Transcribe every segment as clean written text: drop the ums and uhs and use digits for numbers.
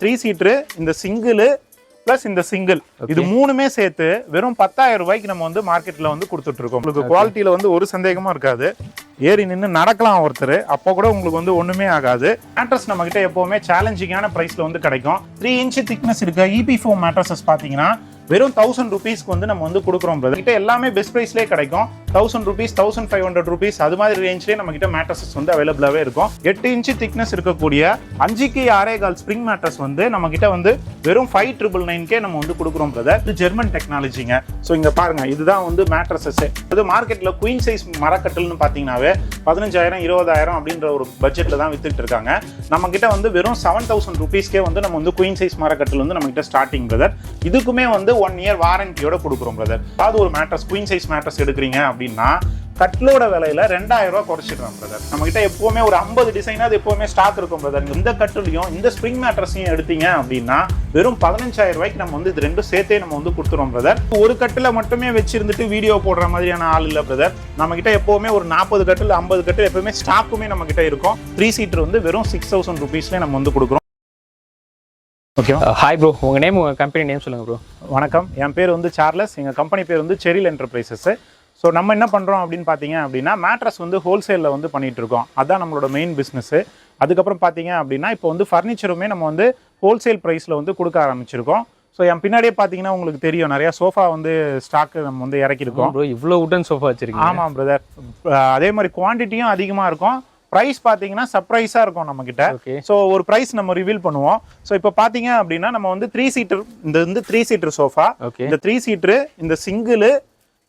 3 seater இந்த single plus இந்த single இது மூணுமே சேர்த்து வெறும் 10,000 ரூபாய்க்கு நம்ம வந்து மார்க்கெட்ல வந்து கொடுத்துட்டு இருக்கோம். உங்களுக்கு குவாலிட்டியில வந்து ஒரு சந்தேகமும் இருக்காது. ஏறி நின்று நடக்கலாம் ஒருத்தர், அப்போ கூட உங்களுக்கு வந்து ஒண்ணுமே ஆகாது. மேட்ரஸ் நம்ம கிட்ட எப்பவுமே சேலஞ்சிங்கான பிரைஸ்ல வந்து கிடைக்கும். 3 இன்ச் திக்னஸ் இருக்க EP ஃபோம் மேட்ரஸஸ் பாத்தீங்கன்னா வெறும் 1000 ரூபீஸ்க்கு வந்து நம்ம வந்து கொடுக்குறோம். கிட்ட எல்லாமே பெஸ்ட் பிரைஸ்லேயே கிடைக்கும். 1000 ரூபீஸ் 1500 ரூபீஸ் அது மாதிரி ரேஞ்ச்லேயே நம்ம கிட்ட மேட்ரஸஸ் வந்து அவைலபிளாவே இருக்கும். 8 இன்ச் திக்னஸ் இருக்கக்கூடிய 5க்கு 6.25 ஸ்ப்ரிங் மேட்ரஸ் வந்து நம்ம கிட்ட வந்து வெறும் 5,999 நம்ம வந்து கொடுக்குறோம் பிரதர். இது ஜெர்மன் டெக்னாலஜிங்க. ஸோ இங்க பாருங்க, இதுதான் வந்து மேட்ரஸஸ். இது மார்க்கெட்ல குயின் சைஸ் மரக்கட்டல்னு பாத்தீங்கன்னாவே 15,000 20,000 அப்படின்ற ஒரு பட்ஜெட்ல தான் வித்துட்டு இருக்காங்க. நம்ம கிட்ட வந்து வெறும் 7,000 ரூபீஸ்க்கே வந்து நம்ம வந்து குயின் சைஸ் மரக்கட்டல் வந்து நம்ம கிட்ட ஸ்டார்டிங் பிரதர். இதுக்குமே வந்து 1 இயர் வாரண்டியோட கொடுக்குறோம் பிரதர். அதாவது ஒரு மேட்ரஸ் குயின் சைஸ் மேட்ரஸ் எடுக்கிறீங்க அப்படின்னா கட்லோட விலையில 2,000 ரூபாய் குறைச்சிடுறோம் பிரதர். நம்ம கிட்ட எப்பவுமே ஒரு 50 டிசைனாவது எப்பவுமே ஸ்டாக் இருக்கும் பிரதர். இந்த கட்டுலையும் இந்த ஸ்ப்ரிங் மேட்ரஸையும் எடுத்தீங்க அப்படின்னா வெறும் 15,000 ரூபாய்க்கு நம்ம வந்து இது ரெண்டும் சேர்த்தே நம்ம வந்து கொடுத்துறோம் பிரதர். ஒரு கட்டில மட்டுமே வச்சிருந்துட்டு வீடியோ போடுற மாதிரியான ஆள் இல்ல பிரதர். நம்ம கிட்ட எப்பவுமே ஒரு 40 கட்டில் 50 கட்டில் எப்பவுமே ஸ்டாக்குமே நம்ம கிட்ட இருக்கும். 3 சீட்டர் வந்து வெறும் 6,000 ரூபீஸ்ல நம்ம வந்து கொடுக்குறோம். ஓகே, ஹாய் ப்ரோ, உங்கள் நேம் உங்கள் கம்பெனி நேம் சொல்லுங்கள் ப்ரோ. வணக்கம், என் பேர் வந்து சார்லஸ். எங்கள் கம்பெனி பேர் வந்து செரில் என்டர்பிரைசஸ். ஸோ நம்ம என்ன பண்ணுறோம் அப்படின்னு பார்த்தீங்க அப்படின்னா மேட்ரஸ் வந்து ஹோல்சேலில் வந்து பண்ணிகிட்டு இருக்கோம். அதுதான் நம்மளோட மெயின் பிஸ்னஸ்ஸு. அதுக்கப்புறம் பார்த்தீங்க அப்படின்னா இப்போ வந்து ஃபர்னிச்சருமே நம்ம வந்து ஹோல்சேல் ப்ரைஸில் வந்து கொடுக்க ஆரம்பிச்சிருக்கோம். ஸோ என் பின்னாடியே பார்த்தீங்கன்னா உங்களுக்கு தெரியும், நிறையா சோஃபா வந்து ஸ்டாக்கு நம்ம வந்து இறக்கிருக்கோம். ப்ரோ இவ்வளோ உடன் சோஃபா வச்சிருக்கீங்க? ஆமாம் பிரதர். அதே மாதிரி குவான்டிட்டியும் அதிகமாக இருக்கும். ப்ரைஸ் பார்த்தீங்கன்னா சர்ப்ரைஸாக இருக்கும் நம்ம கிட்ட. ஸோ ஒரு ப்ரைஸ் நம்ம ரிவீல் பண்ணுவோம். ஸோ இப்போ பார்த்தீங்க அப்படின்னா நம்ம வந்து 3 சீட்டர், இந்த வந்து 3 சீட்டர் சோஃபா, இந்த 3 சீட்டர் இந்த சிங்கிள்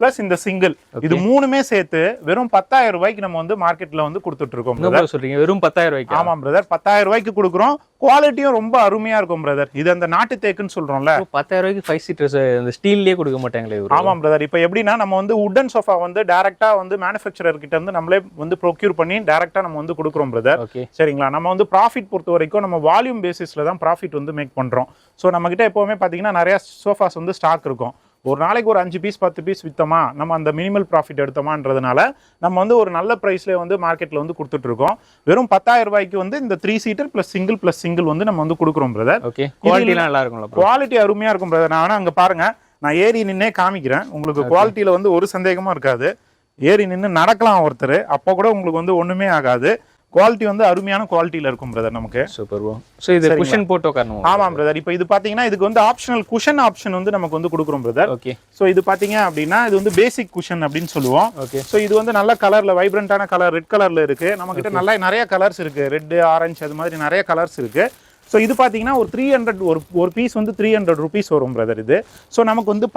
பிளஸ் இந்த சிங்கிள் இது மூணுமே சேர்த்து வெறும் 10,000 ரூபாய்க்கு நம்ம வந்து மார்க்கெட்ல வந்து கொடுத்துட்டு இருக்கோம். சொல்றீங்க வெறும் 10,000 ரூபாய்க்கு? ஆமாம் பிரதர், 10,000 ரூபாய்க்கு கொடுக்குறோம். குவாலிட்டியும் ரொம்ப அருமையா இருக்கும் பிரதர். இது அந்த நாட்டு தேக்குன்னு சொல்றோம்ல. 10,000 ரூபாய்க்கு 5 சீட்டர்ஸ் இந்த ஸ்டீல்லே கொடுக்க மாட்டாங்களே? ஆமாம் பிரதர். இப்போ எப்படின்னா நம்ம வந்து உட்டன் சோஃபா வந்து டைரக்டா வந்து மேனுஃபேக்சரர் கிட்ட இருந்து நம்மளே வந்து ப்ரொக்யூர் பண்ணி டைரக்டா நம்ம வந்து கொடுக்குறோம் பிரதர். சரிங்களா? நம்ம வந்து ப்ராஃபிட் பொறுத்த வரைக்கும் நம்ம வால்யூம் பேசிஸ்ல தான் ப்ராஃபிட் வந்து மேக் பண்றோம். ஸோ நம்ம கிட்ட எப்பவுமே பாத்தீங்கன்னா நிறைய சோஃபாஸ் வந்து ஸ்டாக் இருக்கும். ஒரு நாளைக்கு ஒரு 5 பீஸ் 10 பீஸ் வித்தோமா, நம்ம அந்த மினிமல் ப்ராஃபிட் எடுத்தோமான்றதுனால நம்ம வந்து ஒரு நல்ல ப்ரைஸ்ல வந்து மார்க்கெட்ல வந்து கொடுத்துட்டு இருக்கோம். வெறும் 10,000 ரூபாய்க்கு வந்து இந்த 3 சீட்டர் பிளஸ் சிங்கிள் வந்து நம்ம வந்து கொடுக்குறோம் பிரதர். குவாலிட்டிலாம் நல்லா இருக்கும்? குவாலிட்டி அருமையா இருக்கும் பிரதர். நான் அங்க பாருங்க, நான் ஏறி நின்னே காமிக்கிறேன் உங்களுக்கு. குவாலிட்டியில வந்து ஒரு சந்தேகமும் இருக்காது. ஏறி நின்று நடக்கலாம் ஒருத்தர், அப்போ கூட உங்களுக்கு வந்து ஒண்ணுமே ஆகாது. குவாலிட்டி வந்து அருமையான குவாலிட்டியில இருக்கும் பிரதர் நமக்கு. Super bro. சோ இது குஷன் போட்டு உட்காரணும்? ஆமாம் பிரதர். இப்போ இது பாத்தீங்கன்னா இதுக்கு வந்து ஆப்ஷனல் குஷன் ஆப்ஷன் வந்து நமக்கு வந்து கொடுக்குறோம் பிரதர். ஓகே. சோ இது பாத்தீங்க அப்படின்னா இது வந்து பேசிக் குஷன் அப்படின்னு சொல்லுவோம். ஓகே. சோ இது வந்து நல்ல கலர்ல வைப்ரண்டான கலர் ரெட் கலர்ல இருக்கு. நம்ம கிட்ட நிறைய கலர்ஸ் இருக்கு. ரெட், ஆரஞ்சு அது மாதிரி நிறைய கலர்ஸ் இருக்கு. ஸோ இது பார்த்தீங்கன்னா ஒரு 300 ஒரு பீஸ் வந்து 300 ரூபீஸ் வரும் பிரதர் இது. ஸோ நமக்கு வந்து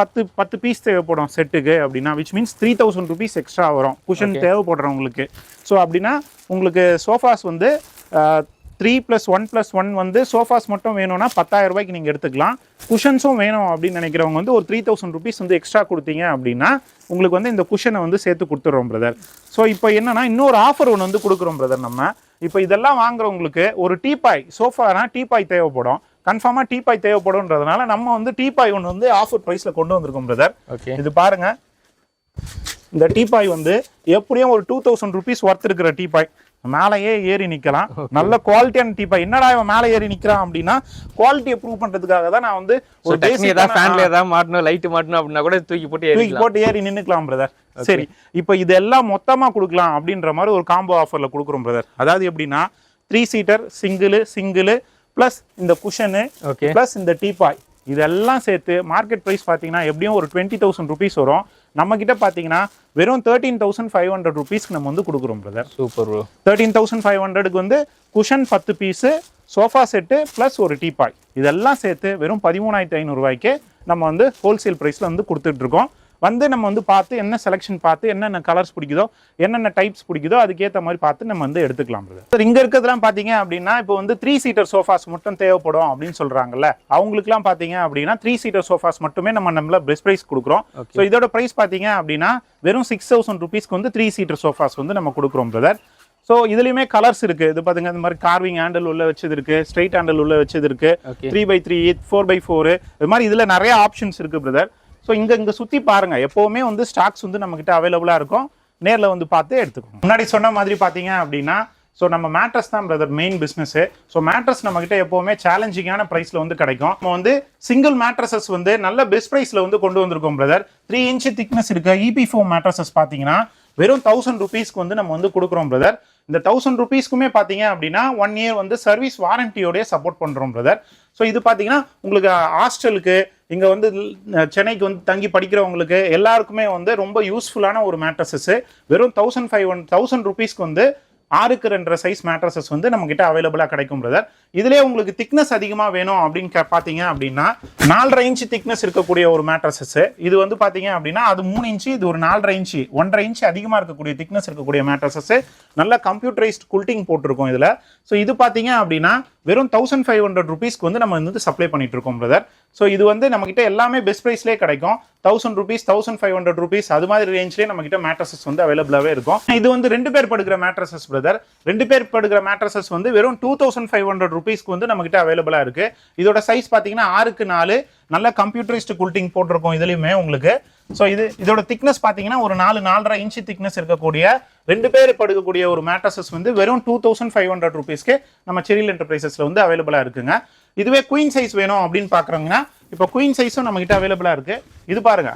10 பீஸ் தேவைப்படும் செட்டுக்கு அப்படின்னா, விச் மீன்ஸ் 3,000 ரூபீஸ் எக்ஸ்ட்ரா வரும் குஷன் தேவைப்படுறவங்களுக்கு. ஸோ அப்படின்னா உங்களுக்கு சோஃபாஸ் வந்து 3+1+1 வந்து சோஃபாஸ் மட்டும் வேணும்னா 10,000 ரூபாய்க்கு நீங்கள் எடுத்துக்கலாம். குஷன்ஸும் வேணும் அப்படின்னு நினைக்கிறவங்க வந்து ஒரு 3,000 ரூபீஸ் வந்து எக்ஸ்ட்ரா கொடுத்தீங்க அப்படின்னா உங்களுக்கு வந்து இந்த குஷனை வந்து சேர்த்து கொடுத்துட்றோம் பிரதர். ஸோ இப்போ என்னன்னா இன்னொரு ஆஃபர் ஒன்று வந்து கொடுக்குறோம் பிரதர். நம்ம இப்போ இதெல்லாம் வாங்குறவங்களுக்கு ஒரு டீபாய், சோஃபானா டீபாய் தேவைப்படும், கன்ஃபார்மாக டீபாய் தேவைப்படும்ன்றதுனால நம்ம வந்து டீபாய் ஒன்று வந்து ஆஃபர் ப்ரைஸில் கொண்டு வந்திருக்கோம் பிரதர். இது பாருங்க, இந்த டீபாய் வந்து எப்படியும் ஒரு 2,000 ரூபீஸ் ஒர்த் இருக்கிற டீபாய். மேலேயே ஏறி நிக்கலாம். நல்ல குவாலிட்டியான டீபாய். என்னடா இவன் மேலே ஏறி நிக்கிறான் அப்படின்னா குவாலிட்டியை ப்ரூவ் பண்றதுக்காக தான் நான் வந்து ஒரு ஃபேன்ல ஏதாவது மாட்டணும், லைட் மாட்டணும் அப்படின்னா கூட தூக்கி போட்டு ஏறி நின்னுக்கலாம் பிரதர். சரி, இப்போ இதெல்லாம் மொத்தமா கொடுக்கலாம் அப்படின்ற மாதிரி ஒரு காம்போ ஆஃபர்ல கொடுக்குறோம் பிரதர். அதாவது எப்படின்னா 3 சீட்டர் சிங்கிள் பிளஸ் இந்த குஷனு பிளஸ் இந்த டீபாய் இதெல்லாம் சேர்த்து மார்க்கெட் ப்ரைஸ் பார்த்தீங்கன்னா எப்படியும் ஒரு 20,000 ரூபீஸ் வரும். நம்ம கிட்ட பார்த்தீங்கன்னா வெறும் 13,500 ரூபீஸ்க்கு நம்ம வந்து கொடுக்குறோம் பிரதர். Super bro. 13,500க்கு வந்து cushion 10 piece, sofa set plus ஒரு டீபாய் இதெல்லாம் சேர்த்து வெறும் 13,500 ரூபாய்க்கு நம்ம வந்து ஹோல்சேல் ப்ரைஸில் வந்து கொடுத்துட்டு இருக்கோம். வந்து நம்ம வந்து பார்த்து என்ன செலெக்ஷன் பார்த்து என்னென்ன கலர்ஸ் பிடிக்குதோ என்னென்ன டைப்ஸ் பிடிக்குதோ அதுக்கேற்ற மாதிரி பார்த்து நம்ம வந்து எடுத்துக்கலாம் பிரதர். இங்கே இருக்கிறதுலாம் பார்த்தீங்க அப்படின்னா இப்போ வந்து 3 சீட்டர் சோஃபாஸ் மட்டும் தேவைப்படும் அப்படின்னு சொல்கிறாங்கல்ல, அவங்களுக்குலாம் பார்த்தீங்க அப்படின்னா 3 சீட்டர் சோஃபாஸ் மட்டுமே நம்மள பெஸ்ட் ப்ரைஸ் கொடுக்குறோம். ஸோ இதோட ப்ரைஸ் பார்த்தீங்க அப்படின்னா வெறும் 6,000 ரூபீஸ்க்கு வந்து 3 சீட்டர் சோஃபாஸ் வந்து நம்ம கொடுக்குறோம் பிரதர். ஸோ இதுலையுமே கலர்ஸ் இருக்கு. இது பாத்துங்க, இந்த மாதிரி கார்விங் ஹேண்டில் உள்ள வச்சது இருக்கு, ஸ்ட்ரைட் ஹேண்டில் உள்ள வச்சது இருக்கு, 3x3 4x4 இது மாதிரி இதுல நிறைய ஆப்ஷன்ஸ் இருக்கு பிரதர். ஸோ இங்க சுத்தி பாருங்க, எப்பவுமே வந்து ஸ்டாக்ஸ் வந்து நம்ம கிட்ட அவைலபிளா இருக்கும். நேரில் வந்து பார்த்து எடுத்துக்கோங்க. முன்னாடி சொன்ன மாதிரி பார்த்தீங்க அப்படின்னா ஸோ நம்ம மேட்ரஸ் தான் brother main business. So mattress நம்ம கிட்ட எப்பவுமே சேலஞ்சிங்கான பிரைஸ்ல வந்து கிடைக்கும். நம்ம வந்து சிங்கிள் மேட்ரஸஸ் வந்து நல்ல பெஸ்ட் பிரைஸ்ல வந்து கொண்டு வந்திருக்கோம் பிரதர். 3 inch திக்னஸ் இருக்க EP foam மேட்ரஸஸ் பாத்தீங்கன்னா வெறும் 1000 rupeesக்கு வந்து நம்ம வந்து கொடுக்குறோம் பிரதர். இந்த 1000 rupeesக்குமே பாத்தீங்க அப்படின்னா 1 year வந்து சர்வீஸ் வாரண்டியோடய சப்போர்ட் பண்றோம் பிரதர். ஸோ இது பாத்தீங்கன்னா உங்களுக்கு ஹாஸ்டலுக்கு இங்க வந்து சென்னைக்கு வந்து தங்கி படிக்கிறவங்களுக்கு எல்லாருக்குமே வந்து ரொம்ப யூஸ்ஃபுல்லான ஒரு மேட்ரஸஸ். வெறும் 1000 rupeesக்கு வந்து 6க்கு 2 சைஸ் மேட்ரஸஸ் வந்து நம்ம கிட்ட அவைலபிளா கிடைக்கும் பிரதர். இதுலயே உங்களுக்கு திக்னஸ் அதிகமா வேணும் அப்படின்னு பாத்தீங்க அப்படின்னா 4.5 inch திக்னஸ் இருக்கக்கூடிய ஒரு மேட்ரஸஸ். இது வந்து பாத்தீங்க அப்படின்னா அது 3 inch, இது ஒரு 4.5 inch, 1.5 inch அதிகமா இருக்கக்கூடிய திக்னஸ் இருக்கக்கூடிய மேட்ரஸஸ். நல்ல கம்ப்யூட்டரைஸ்ட் குல்டிங் போட்டிருக்கோம் இதுல. ஸோ இது பாத்தீங்க அப்படின்னா வெறும் 1500 rupeesக்கு வந்து நம்ம வந்து சப்ளை பண்ணிட்டு இருக்கோம் பிரதர். ஸோ இது வந்து நம்ம கிட்ட எல்லாமே பெஸ்ட் பிரைஸ்லேயே கிடைக்கும். 1000 rupees, 1500 rupees அது மாதிரி ரேஞ்ச்லேயே நம்ம கிட்ட மேட்ரஸஸ் வந்து அவைலபிளாவே இருக்கும். இது வந்து 2 பேர் படுக்கிற மேட்ரஸஸ் பிரதர். 2 பேர் படுக்கிற மேட்ரஸஸ் வந்து வெறும் 2500 rupeesக்கு வந்து நம்ம கிட்ட அவைலபிளா இருக்கு. இதோட சைஸ் பாத்தீங்கன்னா 6க்கு 4, நல்ல கம்ப்யூட்டரைஸ்ட் குல்டிங் போட்டிருக்கோம் இதுலயுமே உங்களுக்கு. ஸோ இதோட திக்னஸ் பாத்தீங்கன்னா ஒரு 4.5 inch திக்னஸ் இருக்கக்கூடிய 2 பேர் படுக்கக்கூடிய ஒரு மேட்ரஸஸ் வந்து வெறும் 2500 rupeesக்கு நம்ம செரில் என்டர்பிரைசஸ்ல வந்து அவைலபிளா இருக்குங்க. இதுவே குயின் சைஸ் வேணும் அப்படின்னு பாக்குறோங்கன்னா இப்போ குயின் சைஸும் நம்ம கிட்ட அவைலபிளா இருக்கு. இது பாருங்க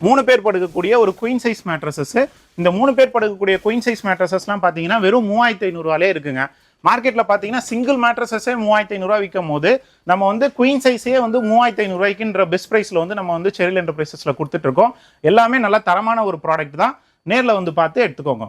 3 பேர் படுக்கக்கூடிய ஒரு குயின் சைஸ் மேட்ரஸஸ். இந்த 3 பேர் படுக்கக்கூடிய குயின் சைஸ் மேட்ரஸஸ்லாம் பாத்தீங்கன்னா வெறும் 3500 ரூபாயிலே இருக்குங்க. மார்க்கெட்ல பாத்தீங்கன்னா சிங்கிள் மேட்ரஸஸே 3500 ரூபாய் விற்கும் போது நம்ம வந்து குயின் சைஸே வந்து 3500 ரூபாய்க்குன்ற பெஸ்ட் பிரைஸ்ல வந்து நம்ம வந்து செரில் என்டர்பிரைசஸ்ல கொடுத்துட்டு இருக்கோம். எல்லாமே நல்ல தரமான ஒரு ப்ராடக்ட் தான். நேர்ல வந்து பார்த்து எடுத்துக்கோங்க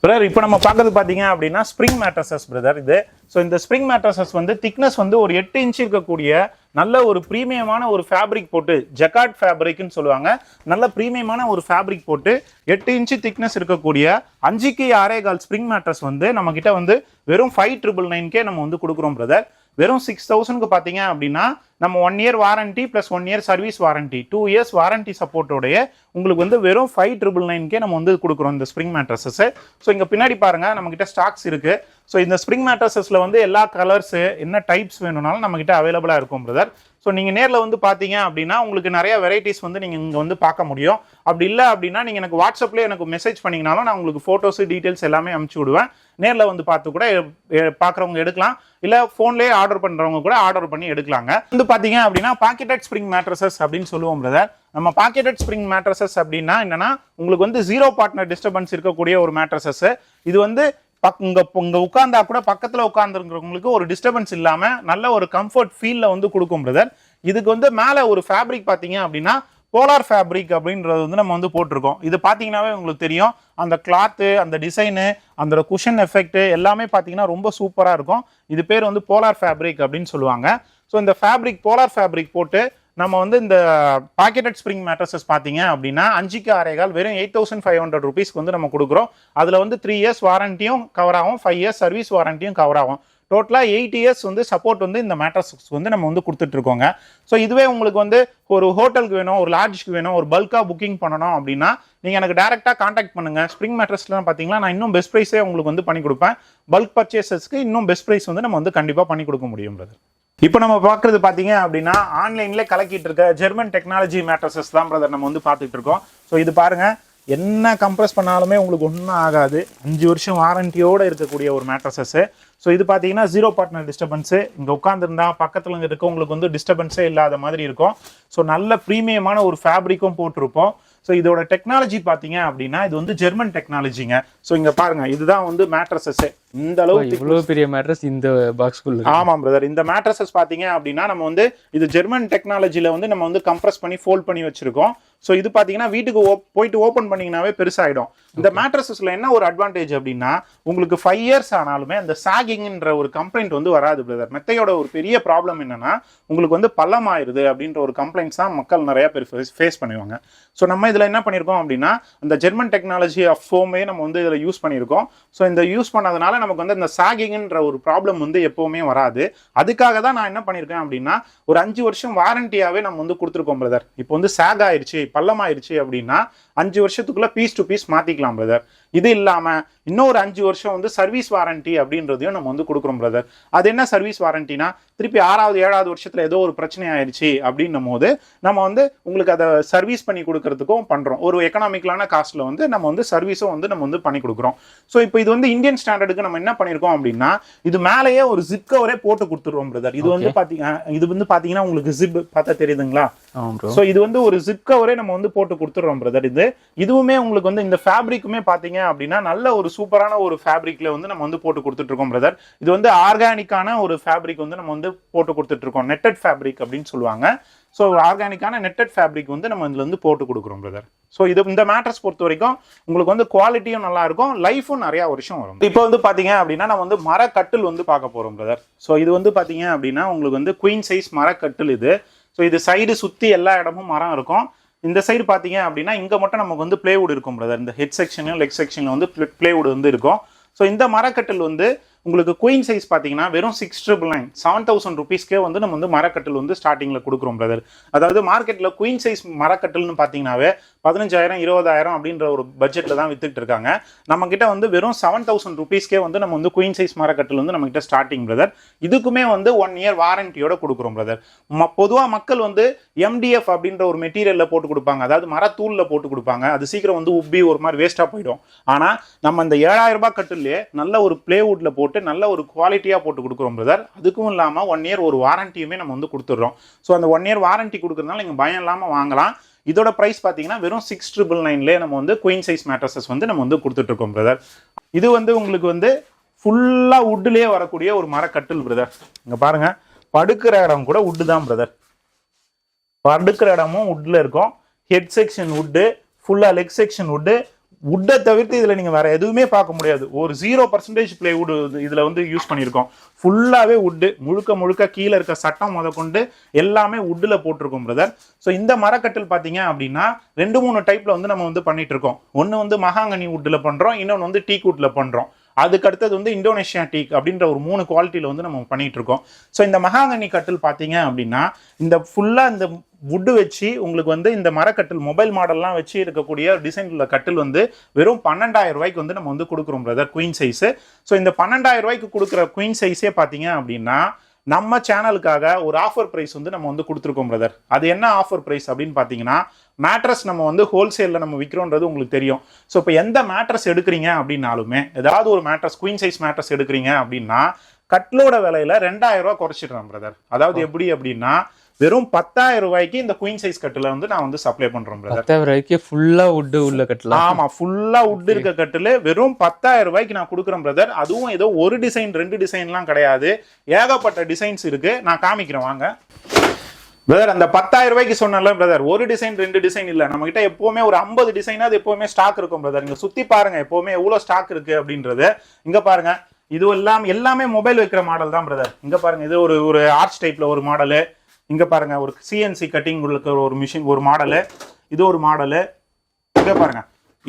பிரதர். இப்போ நம்ம பார்க்கறது பாத்தீங்க அப்படின்னா ஸ்ப்ரிங் மேட்ரஸஸ் பிரதர் இது. ஸோ இந்த ஸ்ப்ரிங் மேட்ரஸஸ் வந்து திக்னஸ் வந்து ஒரு 8 inch இருக்கக்கூடிய நல்ல ஒரு பிரீமியமான ஒரு ஃபேப்ரிக் போட்டு, ஜக்கார்ட் ஃபேப்ரிக்னு சொல்லுவாங்க, நல்ல பிரீமியமான ஒரு ஃபேப்ரிக் போட்டு 8 inch திக்னஸ் இருக்கக்கூடிய 5க்கு 6.25 ஸ்ப்ரிங் மேட்ரஸ் வந்து நம்ம கிட்ட வந்து வெறும் 5999 நம்ம வந்து கொடுக்குறோம் பிரதர். வெறும் 6000க்கு பாத்தீங்க அப்படின்னா நம்ம 1 year warranty plus 1 year service warranty, 2 years warranty சப்போர்ட்டோடைய உங்களுக்கு வந்து வெறும் 5999 நம்ம வந்து கொடுக்குறோம் இந்த ஸ்ப்ரிங் மேட்ரஸஸ். ஸோ இங்க பின்னாடி பாருங்க நம்ம கிட்ட ஸ்டாக்ஸ் இருக்கு. ஸோ இந்த ஸ்ப்ரிங் மேட்ரஸஸ்ல வந்து எல்லா கலர்ஸ் என்ன டைப்ஸ் வேணும்னாலும் நம்ம கிட்ட அவைலபிளா இருக்கும் பிரதர். ஸோ நீங்க நேர்ல வந்து பாத்தீங்க அப்படின்னா உங்களுக்கு நிறைய வெரைட்டிஸ் வந்து நீங்க இங்க வந்து பார்க்க முடியும். அப்படி இல்லை அப்படின்னா நீங்க எனக்கு வாட்ஸ்அப்ல எனக்கு மெசேஜ் பண்ணீங்கனாலும் நான் உங்களுக்கு போட்டோஸ் டீடைல்ஸ் எல்லாமே அனுப்பிச்சு விடுவேன். நேர்ல வந்து பார்த்து கூட பாக்குறவங்க எடுக்கலாம், இல்ல போன்லயே ஆர்டர் பண்றவங்க கூட ஆர்டர் பண்ணி எடுக்கலாங்க. வந்து பாத்தீங்க அப்படின்னா பாக்கெட்டட் ஸ்ப்ரிங் மேட்ரஸஸ் அப்படின்னு சொல்லுவோம் பிரதர். நம்ம பாக்கெட்டட் ஸ்ப்ரிங் மேட்ரஸஸ் அப்படின்னா என்னன்னா உங்களுக்கு வந்து 0 பார்ட்னர் டிஸ்டர்பன்ஸ் இருக்கக்கூடிய ஒரு மேட்ரஸஸ். இது வந்து இங்க உட்கார்ந்தா கூட பக்கத்துல உட்கார்ந்துருக்கிறவங்களுக்கு ஒரு டிஸ்டர்பன்ஸ் இல்லாம நல்ல ஒரு கம்ஃபர்ட் ஃபீல்ல வந்து கொடுக்கும் பிரதர். இதுக்கு வந்து மேல ஒரு ஃபேப்ரிக் பாத்தீங்க அப்படின்னா போலார் ஃபேப்ரிக் அப்படின்றது வந்து நம்ம வந்து போட்டிருக்கோம். இது பாத்தீங்கன்னாவே உங்களுக்கு தெரியும், அந்த கிளாத்து, அந்த டிசைனு, அந்த குஷன் எஃபெக்ட் எல்லாமே பாத்தீங்கன்னா ரொம்ப சூப்பரா இருக்கும். இது பேர் வந்து போலார் ஃபேப்ரிக் அப்படின்னு சொல்லுவாங்க. ஸோ இந்த ஃபேப்ரிக் போலார் ஃபேப்ரிக் போட்டு நம்ம வந்து இந்த பாக்கெட்டட் ஸ்ப்ரிங் மேட்ரஸஸ் பாத்தீங்க அப்படின்னா 5க்கு 6.25 வெறும் 8500 rupeesக்கு வந்து நம்ம கொடுக்குறோம். அதுல வந்து 3 years வாரண்டியும் கவர் ஆகும், 5 years சர்வீஸ் வாரண்டியும் கவர் ஆகும். டோட்டலா 8 years வந்து சப்போர்ட் வந்து இந்த மேட்ரஸஸ் வந்து நம்ம வந்து கொடுத்துட்டு இருக்கோங்க. ஸோ இதுவே உங்களுக்கு வந்து ஒரு ஹோட்டலுக்கு வேணும், ஒரு லாட்ஜுக்கு வேணும், ஒரு பல்கா புக்கிங் பண்ணணும் அப்படின்னா நீங்க எனக்கு டைரக்டா கான்டாக்ட் பண்ணுங்க. ஸ்ப்ரிங் மேட்ரஸ்லாம் பாத்தீங்கன்னா நான் இன்னும் பெஸ்ட் பிரைஸே உங்களுக்கு வந்து பண்ணி கொடுப்பேன். பல்க் பர்ச்சேசஸ்க்கு இன்னும் பெஸ்ட் பிரைஸ் வந்து நம்ம வந்து கண்டிப்பா பண்ணி கொடுக்க முடியும் பிரதர். இப்போ நம்ம பார்க்கறது பாத்தீங்க அப்படின்னா ஆன்லைன்ல கலக்கிட்டு இருக்க ஜெர்மன் டெக்னாலஜி மேட்ரஸஸ் தான் பிரதர் நம்ம வந்து பார்த்துட்டு இருக்கோம். ஸோ இது பாருங்க, என்ன கம்ப்ரஸ் பண்ணாலுமே உங்களுக்கு ஒன்றும் ஆகாது. 5 வருஷம் வாரண்டியோட இருக்கக்கூடிய ஒரு மேட்ரஸஸ். ஸோ இது பார்த்தீங்கன்னா 0 பார்ட்னர் டிஸ்டர்பன்ஸு. இங்கே உட்காந்துருந்தா பக்கத்தில் இருக்கவங்களுக்கு வந்து டிஸ்டர்பன்ஸே இல்லாத மாதிரி இருக்கும். ஸோ நல்ல ப்ரீமியமான ஒரு ஃபேப்ரிக்கும் போட்டிருப்போம். ஸோ இதோட டெக்னாலஜி பார்த்தீங்க அப்படின்னா இது வந்து ஜெர்மன் டெக்னாலஜிங்க. ஸோ இங்கே பாருங்க, இதுதான் வந்து மேட்ரஸஸ். இந்த அளவுக்கு இவ்வளவு பெரிய மேட்ரஸ் இந்த பாக்ஸ்க்குள்ள. ஆமாம் பிரதர். இந்த மேட்ரஸஸ் பாத்தீங்க அப்படின்னா நம்ம வந்து இது ஜெர்மன் டெக்னாலஜில வந்து நம்ம வந்து கம்ப்ரஸ் பண்ணி ஃபோல்ட் பண்ணி வச்சிருக்கோம். ஸோ இது பாத்தீங்கன்னா வீட்டுக்கு போயிட்டு ஓப்பன் பண்ணீங்கன்னாவே பெருசாயிடும். இந்த மேட்ரஸஸ்ல என்ன ஒரு அட்வான்டேஜ் அப்படின்னா உங்களுக்கு 5 years ஆனாலுமே அந்த சாகிங்ன்ற ஒரு கம்ப்ளைண்ட் வந்து வராது பிரதர். மெத்தையோட ஒரு பெரிய ப்ராப்ளம் என்னன்னா உங்களுக்கு வந்து பள்ளம் ஆயிருது அப்படின்ற ஒரு கம்ப்ளைண்ட்ஸ் தான் மக்கள் நிறைய பேர் ஃபேஸ் பண்ணுவாங்க. ஸோ நம்ம இதுல என்ன பண்ணிருக்கோம் அப்படின்னா அந்த ஜெர்மன் டெக்னாலஜி ஆஃப் ஃபோமே நம்ம வந்து இதுல யூஸ் பண்ணிருக்கோம். ஸோ இந்த யூஸ் பண்ணதுனால நமக்கு வந்து இந்த சாகிங்ன்ற ஒரு ப்ராப்ளம் வந்து எப்பவுமே வராது. அதுக்காக தான் நான் என்ன பண்ணிருக்கேன் அப்படின்னா ஒரு 5 வருஷம் வாரண்டியாவே நம்ம வந்து கொடுத்துருக்கோம் பிரதர். இப்போ வந்து சாக் ஆயிடுச்சு, பள்ளம் ஆயிடுச்சு அப்படின்னா 5 வருஷத்துக்குள்ள பீஸ் டு பீஸ் மாத்திக்கலாம் பிரதர். இது இல்லாம இன்னொரு 5 வருஷம் வந்து சர்வீஸ் வாரண்டி அப்படின்றதையும் நம்ம வந்து கொடுக்குறோம் பிரதர். அது என்ன சர்வீஸ் வாரண்டினா, திருப்பி 6வது 7வது வருஷத்துல ஏதோ ஒரு பிரச்சனை ஆயிடுச்சு அப்படின்னும் போது நம்ம வந்து உங்களுக்கு அதை சர்வீஸ் பண்ணி கொடுக்கறதுக்கும் பண்றோம். ஒரு எக்கனாமிக்கலான காஸ்ட்ல வந்து நம்ம வந்து சர்வீஸும் வந்து நம்ம வந்து பண்ணி கொடுக்குறோம். ஸோ இப்போ இது வந்து இந்தியன் ஸ்டாண்டர்டுக்கு நம்ம என்ன பண்ணிருக்கோம் அப்படின்னா, இது மேலேயே ஒரு ஜிப் கவரே போட்டு கொடுத்துருவோம் பிரதர். இது வந்து பாத்தீங்கன்னா உங்களுக்கு ஜிப் பார்த்தா தெரியுதுங்களா? ஸோ இது வந்து ஒரு ஜிப் கவரே நம்ம வந்து போட்டு கொடுத்துடுறோம் பிரதர். இதுவுமே உங்களுக்கு வந்து இந்த ஃபேப்ரிக்குமே பாத்தீங்க அப்படின்னா நல்ல ஒரு சூப்பரான ஒரு ஃபேப்ரிக்ல வந்து நம்ம வந்து போட்டு கொடுத்துட்டு இருக்கோம் பிரதர். இது வந்து ஆர்கானிக்கான ஒரு ஃபேப்ரிக் வந்து நம்ம வந்து போட்டு கொடுத்துட்டு இருக்கோம். நெட்டட் ஃபேப்ரிக் அப்படின்னு சொல்லுவாங்க. ஸோ ஆர்கானிக்கான நெட்டட் ஃபேப்ரிக் வந்து நம்ம இதுல வந்து போட்டு கொடுக்குறோம் பிரதர். ஸோ இது இந்த மேட்ரஸ் பொறுத்த வரைக்கும் உங்களுக்கு வந்து குவாலிட்டியும் நல்லா இருக்கும், லைஃபும் நிறைய வருஷம் வரும். இப்போ வந்து பாத்தீங்க அப்படின்னா நம்ம வந்து மரக்கட்டில் வந்து பார்க்க போறோம் பிரதர். ஸோ இது வந்து பாத்தீங்க அப்படின்னா உங்களுக்கு வந்து குயின் சைஸ் மரக்கட்டில் இது. ஸோ இது சைடு சுத்தி எல்லா இடமும் மரம் இருக்கும். இந்த சைடு பாத்தீங்க அப்படின்னா இங்க மட்டும் நமக்கு வந்து பிளேவுட் இருக்கும் பிரதர். இந்த ஹெட் செக்ஷன் லெக் செக்ஷன்ல வந்து பிளேவுட் வந்து இருக்கும். ஸோ இந்த மரக்கட்டில் வந்து உங்களுக்கு குயின் சைஸ் பார்த்தீங்கன்னா வெறும் 6,999 7,000 rupeesக்கே வந்து நம்ம வந்து மரக்கட்டில் வந்து ஸ்டார்டிங்கில் கொடுக்குறோம் பிரதர். அதாவது மார்க்கெட்டில் குயின் சைஸ் மரக்கட்டில்னு பார்த்தீங்கன்னாவே 15,000 20,000 அப்படின்ற ஒரு பட்ஜெட்டில் தான் வித்துட்டு இருக்காங்க. நம்ம கிட்ட வந்து வெறும் 7,000 rupeesக்கே வந்து நம்ம வந்து குயின் சைஸ் மரக்கட்டில் வந்து நம்ம கிட்ட ஸ்டார்டிங் பிரதர். இதுக்குமே வந்து 1 year வாரண்டியோட கொடுக்குறோம் பிரதர். பொதுவாக மக்கள் வந்து MDF அப்படின்ற ஒரு மெட்டீரியல்ல போட்டு கொடுப்பாங்க, அதாவது மரத்தூள்ல போட்டு கொடுப்பாங்க. அது சீக்கிரம் வந்து உப்பி ஒரு மாதிரி வேஸ்டா போயிடும். ஆனால் நம்ம இந்த 7,000 ரூபாய் கட்டிலே நல்ல ஒரு பிளேவுட்ல போட்டு நல்ல ஒரு குவாலிட்டியா போட்டு கொடுக்குறோம் பிரதர். அதுக்கும் இல்லாம 1 year ஒரு வாரண்டியுமே நம்ம வந்து கொடுத்துறோம். ஸோ அந்த 1 year வாரண்டி கொடுக்கறதுனால நீங்க பயம் இல்லாம வாங்கலாம். இதோட பிரைஸ் பாத்தீங்கன்னா வெறும் 6,999 நம்ம வந்து குயின் சைஸ் மேட்ரஸஸ் வந்து நம்ம வந்து கொடுத்துட்டு இருக்கோம் பிரதர். இது வந்து உங்களுக்கு வந்து ஃபுல்லா வுட்லயே வரக்கூடிய ஒரு மரக்கட்டில் பிரதர். இங்க பாருங்க, படுக்கிற இடம் கூட வுட் தான் பிரதர். படுக்கிற இடமும் வுட்ல இருக்கும். ஹெட் செக்ஷன் வுட்டு, ஃபுல்லா லெக் செக்ஷன் வுட்டு. வுட்டை தவிர்த்து இதுல நீங்க வேற எதுவுமே பார்க்க முடியாது. ஒரு 0% பிளேவுட் இதுல வந்து யூஸ் பண்ணியிருக்கோம். ஃபுல்லாவே வுட்டு, முழுக்க முழுக்க கீழே இருக்க சட்டம் முதற்கொண்டு எல்லாமே வுட்ல போட்டிருக்கோம் பிரதர். ஸோ இந்த மரக்கட்டில் பாத்தீங்க அப்படின்னா 2-3 டைப்ல வந்து நம்ம வந்து பண்ணிட்டு இருக்கோம். ஒன்னு வந்து மகாங்கனி வுட்ல பண்றோம், இன்னொன்று வந்து டீக் வுட்ல பண்றோம். அதுக்கு அடுத்தது வந்து இந்தோனேஷியா டீக் அப்படின்ற ஒரு 3 குவாலிட்டியில வந்து நம்ம பண்ணிட்டு இருக்கோம். ஸோ இந்த மகாங்கனி கட்டில் பாத்தீங்க அப்படின்னா இந்த ஃபுல்லா இந்த வுட்டு வச்சு உங்களுக்கு வந்து இந்த மரக்கட்டில் மொபைல் மாடல்லாம் வச்சு இருக்கக்கூடிய டிசைன் உள்ள கட்டில் வந்து வெறும் 12,000 ரூபாய்க்கு வந்து நம்ம வந்து கொடுக்குறோம் பிரதர், குயின் சைஸ். ஸோ இந்த 12,000 ரூபாய்க்கு கொடுக்குற குயின் சைஸே பாத்தீங்க அப்படின்னா நம்ம சேனலுக்காக ஒரு ஆஃபர் பிரைஸ் வந்து நம்ம வந்து கொடுத்துருக்கோம் பிரதர். அது என்ன ஆஃபர் பிரைஸ் அப்படின்னு பாத்தீங்கன்னா, மேட்ரஸ் நம்ம வந்து ஹோல்சேலில் நம்ம விற்கிறோன்றது உங்களுக்கு தெரியும். ஸோ இப்போ எந்த மேட்ரஸ் எடுக்கிறீங்க அப்படின்னாலுமே, ஏதாவது ஒரு மேட்ரஸ் குயின் சைஸ் மேட்ரஸ் எடுக்கிறீங்க அப்படின்னா கட்டிலோட விலையில 2,000 ரூபாய் குறைச்சிடுறேன் பிரதர். அதாவது எப்படி அப்படின்னா வெறும் 10,000 ரூபாய்க்கு இந்த குயின் சைஸ் கட்டில வந்து நான் வந்து சப்ளை பண்றோம் பிரதர். 10,000 ரூபாய்க்கு ஃபுல்லா வுட் உள்ள கட்டில. ஆமா, ஃபுல்லா வுட் இருக்க கட்டில வெறும் 10,000 ரூபாய்க்கு நான் கொடுக்குறேன் பிரதர். அதுவும் ஏதோ ஒரு டிசைன் 2 டிசைன்லாம் கிடையாது, ஏகப்பட்ட டிசைன்ஸ் இருக்கு. நான் காமிக்கிறேன் வாங்க பிரதர். அந்த 10,000 ரூபாய்க்கு சொன்னல பிரதர், ஒரு டிசைன் 2 டிசைன் இல்ல, நம்ம கிட்ட எப்பவுமே ஒரு 50 டிசைனாவது எப்பவுமே ஸ்டாக் இருக்கும் பிரதர். இங்க சுத்தி பாருங்க எப்பவுமே எவ்வளவு ஸ்டாக் இருக்கு அப்படின்றது. இங்க பாருங்க, இது எல்லாமே மொபைல் வைக்கிற மாடல் தான் பிரதர். இங்க பாருங்க, இது ஒரு ஆர்ச் டைப்ல ஒரு மாடலு. இங்க பாருங்க, ஒரு CNC கட்டிங் உள்ள ஒரு மிஷின் ஒரு மாடலு. இது ஒரு மாடலு. இங்க பாருங்க,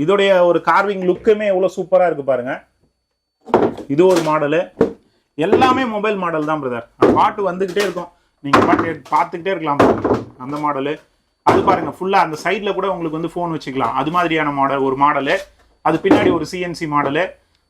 இதோடைய ஒரு கார்விங் லுக்குமே எவ்வளவு சூப்பரா இருக்கு பாருங்க. இது ஒரு மாடலு. எல்லாமே மொபைல் மாடல் தான் பிரதர். பாட்டு வந்துகிட்டே இருக்கும், நீங்க பார்த்துக்கிட்டே இருக்கலாம் பாருங்க. அந்த மாடலு. அது பாருங்க, ஃபுல்லா அந்த சைட்ல கூட உங்களுக்கு வந்து போன் வச்சுக்கலாம். அது மாதிரியான மாடல் ஒரு மாடலு. அது பின்னாடி ஒரு CNC மாடலு.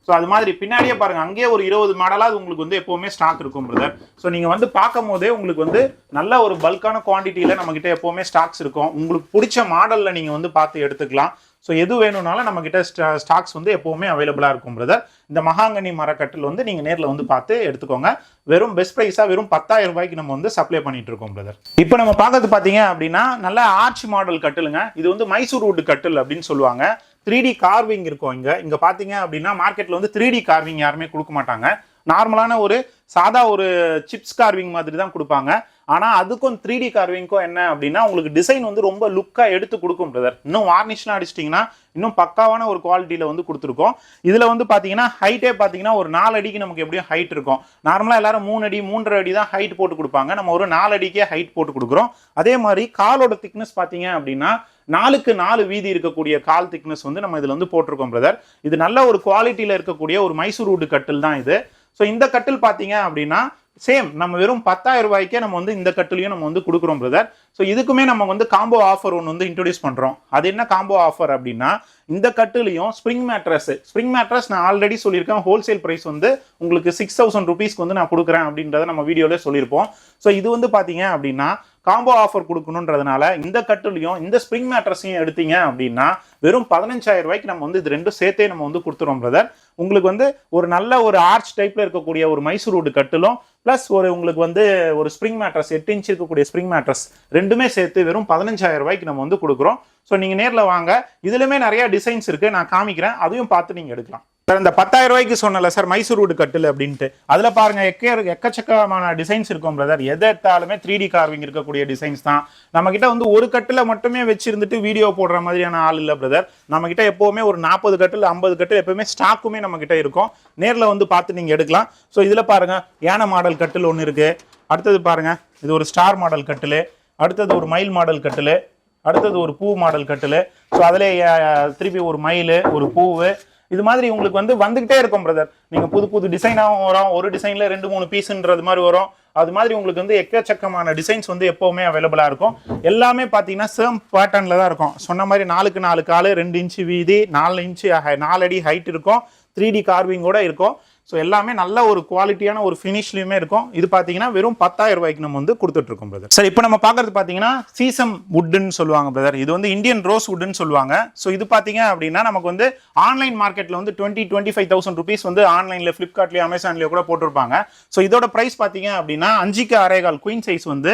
ஸோ அது மாதிரி பின்னாடியே பாருங்க, அங்கேயே ஒரு 20 மாடலாவது உங்களுக்கு வந்து எப்பவுமே ஸ்டாக் இருக்கும் பிரதர். ஸோ நீங்க வந்து பார்க்கும் போதே உங்களுக்கு வந்து நல்ல ஒரு பல்கான குவான்டிட்டியில நம்ம கிட்ட எப்பவுமே ஸ்டாக்ஸ் இருக்கும். உங்களுக்கு பிடிச்ச மாடல்ல நீங்க வந்து பார்த்து எடுத்துக்கலாம். ஸோ எது வேணும்னாலும் நம்ம கிட்ட ஸ்டாக்ஸ் வந்து எப்பவுமே அவைலபிளா இருக்கும் பிரதர். இந்த மகாங்கனி மரக்கட்டில் வந்து நீங்க நேரில் வந்து பார்த்து எடுத்துக்கோங்க. வெறும் பெஸ்ட் பிரைஸா வெறும் 10,000 ரூபாய்க்கு நம்ம வந்து சப்ளை பண்ணிட்டு இருக்கோம் பிரதர். இப்போ நம்ம பார்க்கறது பாத்தீங்க அப்படின்னா நல்ல ஆர்ச் மாடல் கட்டிலுங்க. இது வந்து மைசூர் வுட் கட்டில் அப்படின்னு சொல்லுவாங்க. 3D கார்விங் இருக்கும். இங்க பாத்தீங்க அப்படின்னா மார்க்கெட்ல வந்து 3D கார்விங் யாருமே கொடுக்க மாட்டாங்க. நார்மலான ஒரு சாதா ஒரு சிப்ஸ் கார்விங் மாதிரி தான் கொடுப்பாங்க. ஆனா அதுக்கும் 3D கார்விங்க்கும் என்ன அப்படின்னா உங்களுக்கு டிசைன் வந்து ரொம்ப லுக்கா எடுத்து கொடுக்கும் பிரதர். இன்னும் வார்னிஷ்லாம் அடிச்சிட்டிங்கன்னா இன்னும் பக்காவான ஒரு குவாலிட்டியில வந்து கொடுத்துருக்கோம். இதுல வந்து பாத்தீங்கன்னா ஹைட்டே பாத்தீங்கன்னா ஒரு 4 அடிக்கு நமக்கு எப்படியும் ஹைட் இருக்கும். நார்மலா எல்லாரும் 3 அடி 3.5 அடி தான் ஹைட் போட்டு கொடுப்பாங்க. நம்ம ஒரு 4 அடிக்கே ஹைட் போட்டு கொடுக்குறோம். அதே மாதிரி காலோட திக்னஸ் பாத்தீங்க அப்படின்னா 4க்கு 4 வீதி இருக்கக்கூடிய கால் திக்னஸ் வந்து நம்ம இதுல வந்து போட்டிருக்கோம் பிரதர். இது நல்ல ஒரு குவாலிட்டியில இருக்கக்கூடிய ஒரு மைசூர் வுட் கட்டில் தான் இது. ஸோ இந்த கட்டில் பார்த்தீங்க அப்படின்னா சேம் நம்ம வெறும் 10,000 ரூபாய்க்கே நம்ம வந்து இந்த கட்டிலையும் நம்ம வந்து கொடுக்குறோம் பிரதர். ஸோ இதுக்குமே நம்ம வந்து காம்போ ஆஃபர் ஒன்று வந்து இன்ட்ரோடியூஸ் பண்றோம். அது என்ன காம்போ ஆஃபர் அப்படின்னா, இந்த கட்டிலையும் ஸ்ப்ரிங் மேட்ரஸ் நான் ஆல்ரெடி சொல்லியிருக்கேன், ஹோல்சேல் பிரைஸ் வந்து உங்களுக்கு 6,000 ருபீஸ்க்கு வந்து நான் கொடுக்குறேன் அப்படின்றத நம்ம வீடியோல சொல்லியிருப்போம். ஸோ இது வந்து பாத்தீங்க அப்படின்னா காம்போ ஆஃபர் கொடுக்கணுன்றதுனால இந்த கட்டிலையும் இந்த ஸ்ப்ரிங் மேட்ரஸையும் எடுத்தீங்க அப்படின்னா வெறும் 15,000 ரூபாய்க்கு நம்ம வந்து இது ரெண்டும் சேர்த்தே நம்ம வந்து கொடுத்துறோம் பிரதர். உங்களுக்கு வந்து ஒரு நல்ல ஒரு ஆர்ச் டைப்ல இருக்கக்கூடிய ஒரு மைசூர் வுட் கட்டிலும் பிளஸ் உங்களுக்கு வந்து ஒரு ஸ்ப்ரிங் மேட்ரஸ் 8 இன்ச் இருக்கக்கூடிய ஸ்ப்ரிங் மேட்ரஸ் ரெண்டுமே சேர்த்து வெறும் 15,000 ரூபாய்க்கு நம்ம வந்து கொடுக்குறோம். ஸோ நீங்க நேர்ல வாங்க, இதுலயுமே நிறைய டிசைன்ஸ் இருக்கு, நான் காமிக்கிறேன், அதையும் பார்த்து நீங்க எடுக்கலாம். சார் இந்த 10,000 ரூபாய்க்கு சொன்னல சார் மைசூர் வுட் கட்டில் அப்படின்ட்டு, அதுல பாருங்க எக்கச்சக்கமான டிசைன்ஸ் இருக்கும் பிரதர். எதை எடுத்தாலுமே 3D கார்விங் இருக்கக்கூடிய டிசைன்ஸ் தான். நம்ம கிட்ட வந்து ஒரு கட்டில மட்டுமே வச்சிருந்துட்டு வீடியோ போடுற மாதிரியான ஆள் இல்ல பிரதர். நம்ம கிட்ட எப்பவுமே ஒரு 40 கட்டில் 50 கட்டில் எப்பவுமே ஸ்டாக்குமே நம்ம கிட்ட இருக்கும். நேர்ல வந்து பார்த்து நீங்க எடுக்கலாம். ஸோ இதுல பாருங்க யானை மாடல் கட்டில் ஒன்று இருக்கு. அடுத்தது பாருங்க இது ஒரு ஸ்டார் மாடல் கட்டில், அடுத்தது ஒரு மயில் மாடல் கட்டில், அடுத்தது ஒரு பூ மாடல் கட்டில். ஸோ அதுல திருப்பி ஒரு மயில் ஒரு பூவு, இது மாதிரி உங்களுக்கு வந்து வந்துகிட்டே இருக்கும் பிரதர். நீங்க புது புது டிசைனாகவும் வரும், ஒரு டிசைன்ல 2-3 பீஸ்ன்றது மாதிரி வரும். அது மாதிரி உங்களுக்கு வந்து எக்கச்சக்கமான டிசைன்ஸ் வந்து எப்பவுமே அவைலபிளா இருக்கும். எல்லாமே பாத்தீங்கன்னா சேம் பேட்டர்ன்ல தான் இருக்கும். சொன்ன மாதிரி 4க்கு 4 காலு, 2 இன்ச்சு வீதி, 4 இன்ச்சு 4 அடி ஹைட் இருக்கும், 3D கார்விங்கோட இருக்கும். ஸோ எல்லாமே நல்ல ஒரு குவாலிட்டியான ஒரு ஃபினிஷ்லையுமே இருக்கும். இது பார்த்தீங்கன்னா வெறும் 10,000 ரூபாய்க்கு நம்ம வந்து கொடுத்துட்டு இருக்கோம் பிரதர். சார் இப்போ நம்ம பார்க்கறது பார்த்தீங்கன்னா சீசம் வுட்னு சொல்லுவாங்க பிரதர். இது வந்து இந்தியன் ரோஸ் வுட்னு சொல்லுவாங்க. ஸோ இது பார்த்தீங்க அப்படின்னா நமக்கு வந்து ஆன்லைன் மார்க்கெட்டில் வந்து 20-25,000 ருபீஸ் வந்து ஆன்லைனில் ஃப்ளிப்கார்ட்லேயே அமேசான்லேயே கூட போட்டிருப்பாங்க. ஸோ இதோட ப்ரைஸ் பார்த்தீங்க அப்படின்னா 5க்கு 6.25 குயின் சைஸ் வந்து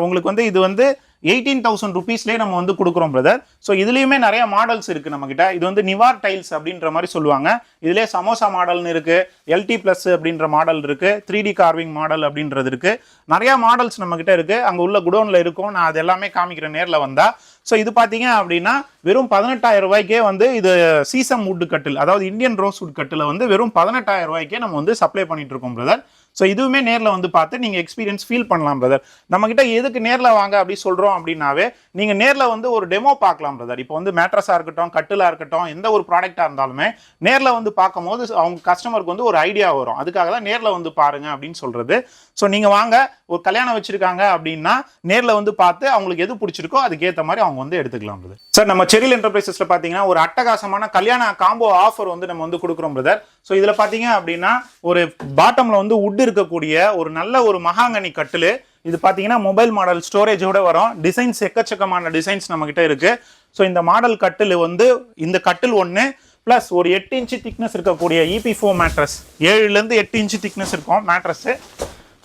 உங்களுக்கு வந்து இது வந்து 18,000 ருபீஸ்லேயே நம்ம வந்து கொடுக்குறோம் பிரதர். ஸோ இதுலேயுமே நிறைய மாடல்ஸ் இருக்கு நம்ம கிட்ட. இது வந்து நிவார் டைல்ஸ் அப்படின்ற மாதிரி சொல்லுவாங்க. இதுலேயே சமோசா மாடல்னு இருக்கு, LT பிளஸ் அப்படின்ற மாடல் இருக்கு, 3D கார்விங் மாடல் அப்படின்றது இருக்கு. நிறைய மாடல்ஸ் நம்ம கிட்ட இருக்கு. அங்கே உள்ள குடோன்ல இருக்கும், நான் அது எல்லாமே காமிக்கிறேன் நேரில் வந்தா. ஸோ இது பார்த்தீங்க அப்படின்னா வெறும் 18,000 ரூபாய்க்கே வந்து இது சீசம் வுட் கட்டில், அதாவது இந்தியன் ரோஸ் வுட் கட்டில் வந்து வெறும் 18,000 ரூபாய்க்கே நம்ம வந்து சப்ளை பண்ணிட்டு இருக்கோம் பிரதர். ஸோ இதுவுமே நேரில் வந்து பார்த்து நீங்கள் எக்ஸ்பீரியன்ஸ் ஃபீல் பண்ணலாம் பிரதர். நம்மக்கிட்ட எதுக்கு நேரில் வாங்க அப்படி சொல்கிறோம் அப்படின்னாவே நீங்கள் நேரில் வந்து ஒரு டெமோ பார்க்கலாம் பிரதர். இப்போ வந்து மேட்ரஸாக இருக்கட்டும், கட்டிலாக இருக்கட்டும், எந்த ஒரு ப்ராடக்டாக இருந்தாலுமே நேரில் வந்து பார்க்கும்போது அவங்க கஸ்டமருக்கு வந்து ஒரு ஐடியா வரும். அதுக்காக தான் நேரில் வந்து பாருங்க அப்படின்னு சொல்கிறது. ஸோ நீங்கள் வாங்க, ஒரு கல்யாணம் வச்சிருக்காங்க அப்படின்னா நேரில் வந்து பார்த்து அவங்களுக்கு எது பிடிச்சிருக்கோ அதுக்கேற்ற மாதிரி அவங்க வந்து எடுத்துக்கலாம் பிரதர். சார் நம்ம செரில் என்டர்பிரைசஸ்ல பார்த்தீங்கன்னா ஒரு அட்டகாசமான கல்யாண காம்போ ஆஃபர் வந்து நம்ம வந்து கொடுக்குறோம் பிரதர். ஸோ இதில் பார்த்தீங்க அப்படின்னா ஒரு பாட்டமில் வந்து வுட் இருக்கக்கூடிய ஒரு நல்ல ஒரு மகாங்கனி கட்டில். இது பார்த்தீங்கன்னா மொபைல் மாடல் ஸ்டோரேஜோட வரும். டிசைன்ஸ் எக்கச்சக்கமான டிசைன்ஸ் நம்ம கிட்ட இருக்கு. ஸோ இந்த மாடல் கட்டில் வந்து இந்த கட்டில் ஒன்று பிளஸ் ஒரு 8 இன்ச்சு திக்னஸ் இருக்கக்கூடிய EP4 மேட்ரஸ், 7லேருந்து 8 இன்ச்சு திக்னஸ் இருக்கும் மேட்ரஸ்.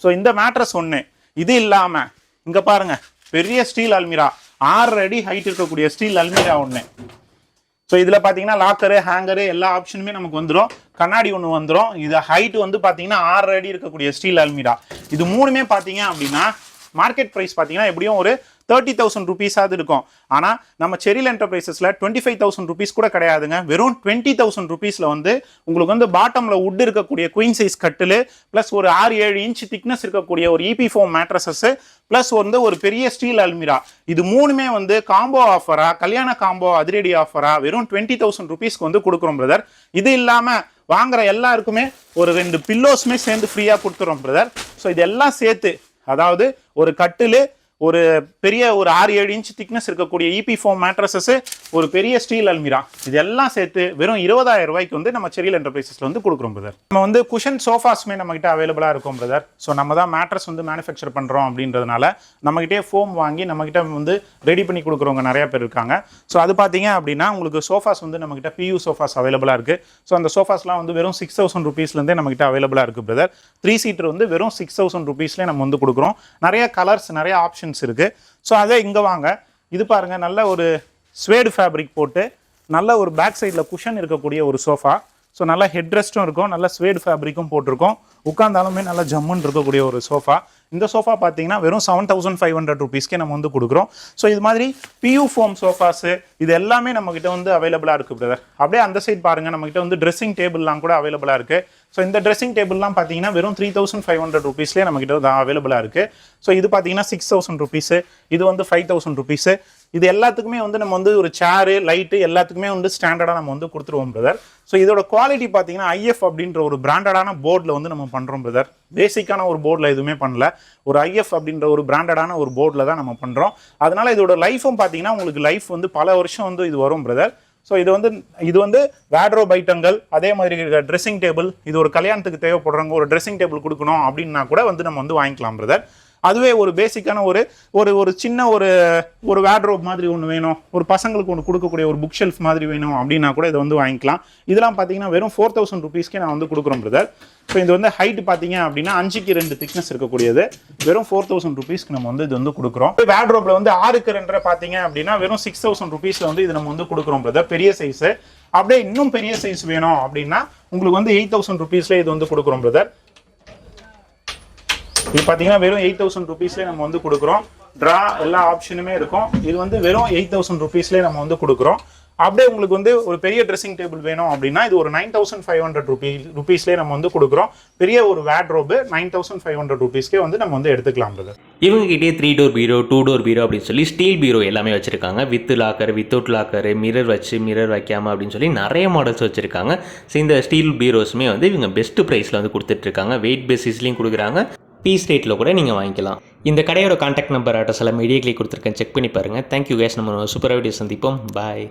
ஸோ இந்த மேட்ரஸ் ஒன்று. இது இல்லாமல் இங்கே பாருங்க பெரிய ஸ்டீல் அல்மிரா, 6 அடி ஹைட் இருக்கக்கூடிய ஸ்டீல் அல்மிரா ஒன்று. ஸோ இதில் பார்த்தீங்கன்னா லாக்கரு, ஹேங்கரு எல்லா ஆப்ஷனுமே நமக்கு வந்துடும். கண்ணாடி ஒன்று வந்துடும். இது ஹைட் வந்து பார்த்தீங்கன்னா 6 அடி இருக்கக்கூடிய ஸ்டீல் அல்மிரா. இது மூணுமே பார்த்தீங்க அப்படின்னா மார்க்கெட் ப்ரைஸ் பார்த்தீங்கன்னா எப்படியும் ஒரு 30,000 ருபீஸாவது இருக்கும். ஆனால் நம்ம செரில் என்டர்பிரைசஸில் 25,000 ருபீஸ் கூட கிடையாதுங்க. வெறும் 20,000 ருபீஸில் வந்து உங்களுக்கு வந்து பாட்டமில் வுட் இருக்கக்கூடிய குயின் சைஸ் கட்டில் ப்ளஸ் ஒரு 6-7 இன்ச் திக்னஸ் இருக்கக்கூடிய ஒரு EP4 மேட்ரஸஸ் ப்ளஸ் வந்து ஒரு பெரிய ஸ்டீல் அல்மிரா, இது மூணுமே வந்து காம்போ ஆஃபரா, கல்யாண காம்போ அதிரடி ஆஃபரா வெறும் 20,000 ருபீஸ்க்கு வந்து கொடுக்குறோம் பிரதர். இது இல்லாமல் வாங்குற எல்லாருக்குமே ஒரு 2 பில்லோஸ்மே சேர்ந்து ஃப்ரீயாக கொடுத்துறோம் பிரதர். ஸோ இதெல்லாம் சேர்த்து, அதாவது ஒரு கட்டில், ஒரு பெரிய ஒரு 6-7 இன்ச் திக்னஸ் இருக்கக்கூடிய EP4 மேட்ரஸஸ், ஒரு பெரிய ஸ்டீல் அல்மிரா, இதெல்லாம் சேர்த்து வெறும் 20,000 ரூபாய்க்கு வந்து நம்ம செரில் என்டர்பிரைசஸ்ல வந்து கொடுக்குறோம் பிரதர். நம்ம வந்து குஷன் சோஃபாஸ்மே நம்ம கிட்ட அவைலபிளா இருக்கும் பிரதர். ஸோ நம்ம தான் மேட்ரஸ் வந்து மேனுஃபேக்சர் பண்றோம் அப்படின்றதுனால நம்ம கிட்டே ஃபோம் வாங்கி நம்ம கிட்ட வந்து ரெடி பண்ணி கொடுக்குறவங்க நிறைய பேர் இருக்காங்க. ஸோ அது பார்த்தீங்க அப்படின்னா உங்களுக்கு சோஃபாஸ் வந்து நம்ம கிட்ட PU சோஃபாஸ் அவைலபிளா இருக்கு. ஸோ அந்த சோஃபாஸ்லாம் வந்து வெறும் 6,000 ருபீஸ்லேருந்தே நம்ம கிட்ட அவைலபிளா இருக்கு பிரதர். 3 சீட்டர் வந்து வெறும் 6,000 ருபீஸ்லேயே நம்ம வந்து கொடுக்குறோம். நிறைய கலர்ஸ், நிறைய ஆப்ஷன்ஸ் இருக்கு. ஸோ அதே இங்கே வாங்க, இது பாருங்க நல்ல ஒரு ஸ்வேடு ஃபேப்ரிக் போட்டு நல்ல ஒரு பேக் சைடில் குஷன் இருக்கக்கூடிய ஒரு சோஃபா. ஸோ நல்லா ஹெட் ரெஸ்ட்டும் இருக்கும், நல்ல ஸ்வேடு ஃபேப்ரிக்கும் போட்டிருக்கோம். உட்காந்தாலுமே நல்லா ஜம்முன்னு இருக்கக்கூடிய ஒரு சோஃபா. இந்த சோஃபா பார்த்தீங்கன்னா வெறும் 7,500 ருபீஸ்க்கே நம்ம வந்து கொடுக்குறோம். ஸோ இது மாதிரி PU ஃபோம் சோஃபாஸு இது எல்லாமே நம்மக்கிட்ட வந்து அவைலபிளாக இருக்குது பிரதர். அப்படியே அந்த சைட் பாருங்கள், நம்மக்கிட்ட வந்து ட்ரெஸ்ஸிங் டேபிள்லாம் கூட அவைலபிளாக இருக்குது. ஸோ இந்த ட்ரெஸ்ஸிங் டேபிள்லாம் பார்த்தீங்கன்னா வெறும் 3,500 ருபீஸ்லேயே நம்மக்கிட்ட வந்து அவைலபிளாக இருக்குது. ஸோ இது பார்த்தீங்கன்னா 6,000 ருபீஸு, இது வந்து 5,000 ருபீஸு. இது எல்லாத்துக்குமே வந்து நம்ம வந்து ஒரு சேரு லைட்டு எல்லாத்துக்குமே வந்து ஸ்டாண்டர்டாக நம்ம வந்து கொடுத்துருவோம் பிரதர். ஸோ இதோட குவாலிட்டி பார்த்தீங்கன்னா ஐஎஃப் அப்படின்ற ஒரு பிராண்டடான போர்டில் வந்து நம்ம பண்ணுறோம் பிரதர். பேசிக்கான ஒரு போர்டில் எதுவுமே பண்ணல, ஒரு ஐஎஃப் அப்படின்ற ஒரு பிராண்டடான ஒரு போர்டில் தான் நம்ம பண்ணுறோம். அதனால இதோட லைஃபும் பார்த்தீங்கன்னா உங்களுக்கு லைஃப் வந்து பல வருஷம் வந்து இது வரும் பிரதர். ஸோ இது வந்து வேட்ரோப் ஐட்டங்கள், அதே மாதிரி ட்ரெஸ்ஸிங் டேபிள், இது ஒரு கல்யாணத்துக்கு தேவைப்படுறவங்க ஒரு ட்ரெஸ்ஸிங் டேபிள் கொடுக்கணும் அப்படின்னா கூட வந்து நம்ம வந்து வாங்கிக்கலாம் பிரதர். அதுவே ஒரு பேசிக்கான ஒரு சின்ன ஒரு வேட்ரோப் மாதிரி ஒன்று வேணும், ஒரு பசங்களுக்கு ஒன்று கொடுக்கக்கூடிய ஒரு புக் ஷெல்ஃப் மாதிரி வேணும் அப்படின்னா கூட இதை வந்து வாங்கிக்கலாம். இதெல்லாம் பார்த்தீங்கன்னா வெறும் 4000 ருபீஸ்க்கே நான் வந்து கொடுக்குறோம் பிரதர். ஸோ இது வந்து ஹைட் பார்த்தீங்க அப்படின்னா 5க்கு 2 திக்னஸ் இருக்கக்கூடியது, வெறும் 4000 ருபீஸ்க்கு நம்ம வந்து இது வந்து கொடுக்குறோம். வேட்ரோப்ல வந்து 6க்கு 2 பார்த்தீங்க அப்படின்னா வெறும் 6000 ருபீஸ்ல வந்து இது நம்ம வந்து கொடுக்குறோம் பிரதர், பெரிய சைஸ். அப்படியே இன்னும் பெரிய சைஸ் வேணும் அப்படின்னா உங்களுக்கு வந்து 8000 ருபீஸ்ல இது வந்து கொடுக்குறோம் பிரதர். இது பார்த்தீங்கன்னா வெறும் 8000 ருபீஸ்லேயே நம்ம வந்து கொடுக்குறோம். ட்ரா எல்லா ஆப்ஷனுமே இருக்கும். இது வந்து வெறும் 8000 ருபீஸ்லேயே நம்ம வந்து கொடுக்குறோம். அப்படியே உங்களுக்கு வந்து ஒரு பெரிய ட்ரெஸ்ஸிங் டேபிள் வேணும் அப்படின்னா இது ஒரு 9500 ருபீஸ்லேயே நம்ம வந்து கொடுக்குறோம். பெரிய ஒரு வேட்ரோபு 9500 ருபீஸ்க்கே வந்து நம்ம வந்து எடுத்துக்கலாம் பிரதர். இவங்க கிட்டே 3 டோர் பீரோ, 2 டோர் பீரோ அப்படின்னு சொல்லி ஸ்டீல் பீரோ எல்லாமே வச்சிருக்காங்க. With locker, without locker, mirror வச்சு மிரர் வைக்காம அப்படின்னு சொல்லி நிறைய மாடல்ஸ் வச்சிருக்காங்க. ஸோ இந்த ஸ்டீல் பீரோஸுமே வந்து இவங்க பெஸ்ட் ப்ரைஸில் வந்து கொடுத்துட்ருக்காங்க. வெயிட் பேசிஸ்லையும் கொடுக்குறாங்க, பீஸ் ரேட்டில் கூட நீங்கள் வாங்கிக்கலாம். இந்த கடையோட கான்டாக்ட் நம்பர் அட்ரஸ் எல்லாம் மீடியா கிளிக் கொடுத்துருக்கேன், செக் பண்ணி பாருங்கள். தேங்க்யூ கேஸ், நம்ம சூப்பர் வீடியோ சந்திப்போம். பாய்.